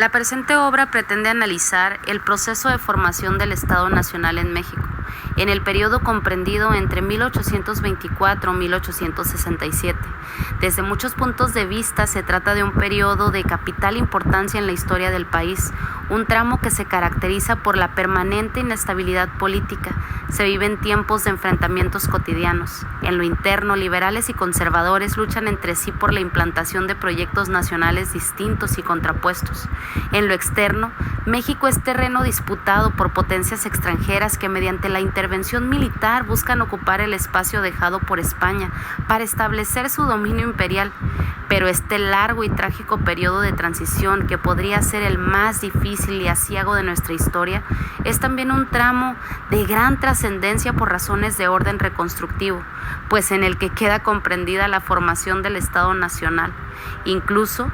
La presente obra pretende analizar el proceso de formación del Estado Nacional en México, en el periodo comprendido entre 1824 y 1867. Desde muchos puntos de vista se trata de un periodo de capital importancia en la historia del país, un tramo que se caracteriza por la permanente inestabilidad política. Se viven tiempos de enfrentamientos cotidianos. En lo interno, liberales y conservadores luchan entre sí por la implantación de proyectos nacionales distintos y contrapuestos. En lo externo, México es terreno disputado por potencias extranjeras que mediante la intervención militar buscan ocupar el espacio dejado por España para establecer su dominio imperial. Pero este largo y trágico periodo de transición, que podría ser el más difícil y aciago de nuestra historia, es también un tramo de gran trascendencia por razones de orden reconstructivo, pues en el que queda comprendida la formación del Estado Nacional. Incluso,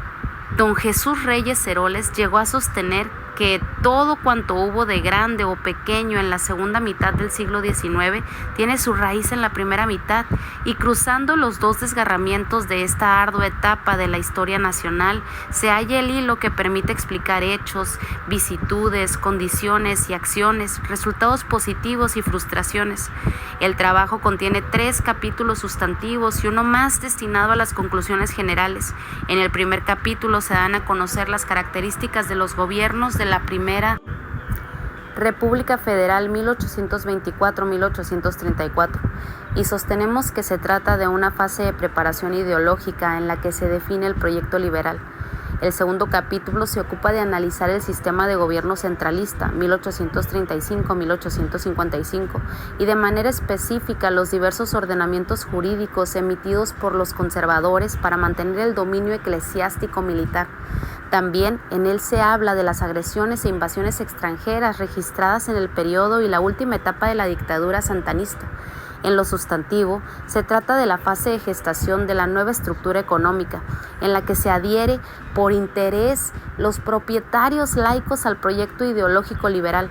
don Jesús Reyes Heroles llegó a sostener que todo cuanto hubo de grande o pequeño en la segunda mitad del siglo XIX tiene su raíz en la primera mitad, y cruzando los dos desgarramientos de esta ardua etapa de la historia nacional se halla el hilo que permite explicar hechos, vicitudes, condiciones y acciones, resultados positivos y frustraciones. El trabajo contiene 3 capítulos sustantivos y uno más destinado a las conclusiones generales. En el primer capítulo se dan a conocer las características de los gobiernos de la Primera República Federal 1824-1834, y sostenemos que se trata de una fase de preparación ideológica en la que se define el proyecto liberal. El segundo capítulo se ocupa de analizar el sistema de gobierno centralista 1835-1855 y de manera específica los diversos ordenamientos jurídicos emitidos por los conservadores para mantener el dominio eclesiástico militar. También en él se habla de las agresiones e invasiones extranjeras registradas en el periodo y la última etapa de la dictadura santanista. En lo sustantivo, se trata de la fase de gestación de la nueva estructura económica, en la que se adhiere por interés los propietarios laicos al proyecto ideológico liberal.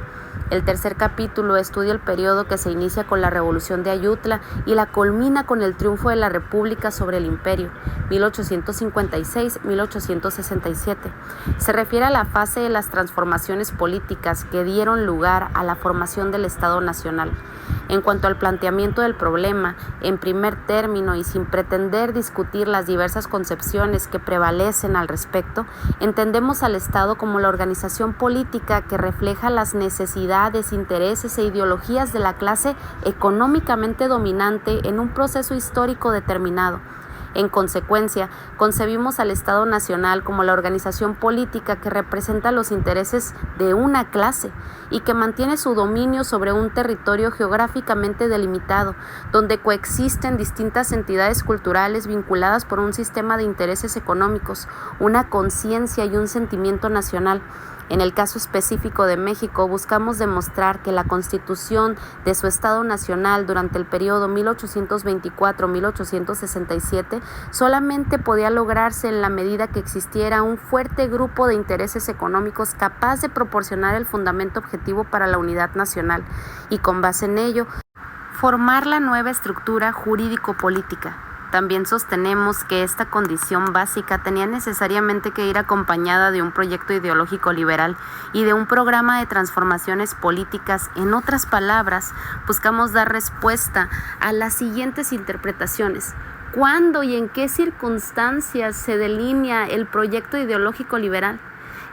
El tercer capítulo estudia el periodo que se inicia con la Revolución de Ayutla y la culmina con el triunfo de la República sobre el Imperio, 1856-1867. Se refiere a la fase de las transformaciones políticas que dieron lugar a la formación del Estado Nacional. En cuanto al planteamiento del problema, en primer término y sin pretender discutir las diversas concepciones que prevalecen al respecto, entendemos al Estado como la organización política que refleja las necesidades, intereses e ideologías de la clase económicamente dominante en un proceso histórico determinado. En consecuencia, concebimos al Estado Nacional como la organización política que representa los intereses de una clase y que mantiene su dominio sobre un territorio geográficamente delimitado, donde coexisten distintas entidades culturales vinculadas por un sistema de intereses económicos, una conciencia y un sentimiento nacional. En el caso específico de México, buscamos demostrar que la constitución de su Estado Nacional durante el periodo 1824-1867 solamente podía lograrse en la medida que existiera un fuerte grupo de intereses económicos capaz de proporcionar el fundamento objetivo para la unidad nacional y, con base en ello, formar la nueva estructura jurídico-política. También sostenemos que esta condición básica tenía necesariamente que ir acompañada de un proyecto ideológico liberal y de un programa de transformaciones políticas. En otras palabras, buscamos dar respuesta a las siguientes interpretaciones. ¿Cuándo y en qué circunstancias se delinea el proyecto ideológico liberal?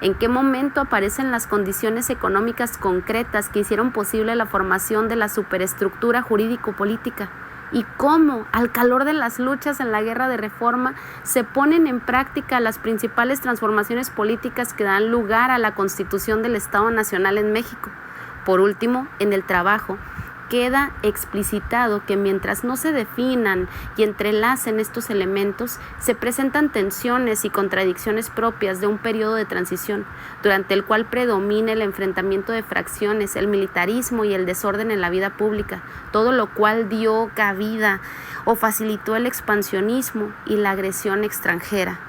¿En qué momento aparecen las condiciones económicas concretas que hicieron posible la formación de la superestructura jurídico-política? ¿Y cómo, al calor de las luchas en la guerra de reforma, se ponen en práctica las principales transformaciones políticas que dan lugar a la constitución del Estado Nacional en México? Por último, en el trabajo, queda explicitado que mientras no se definan y entrelacen estos elementos, se presentan tensiones y contradicciones propias de un periodo de transición, durante el cual predomina el enfrentamiento de fracciones, el militarismo y el desorden en la vida pública, todo lo cual dio cabida o facilitó el expansionismo y la agresión extranjera.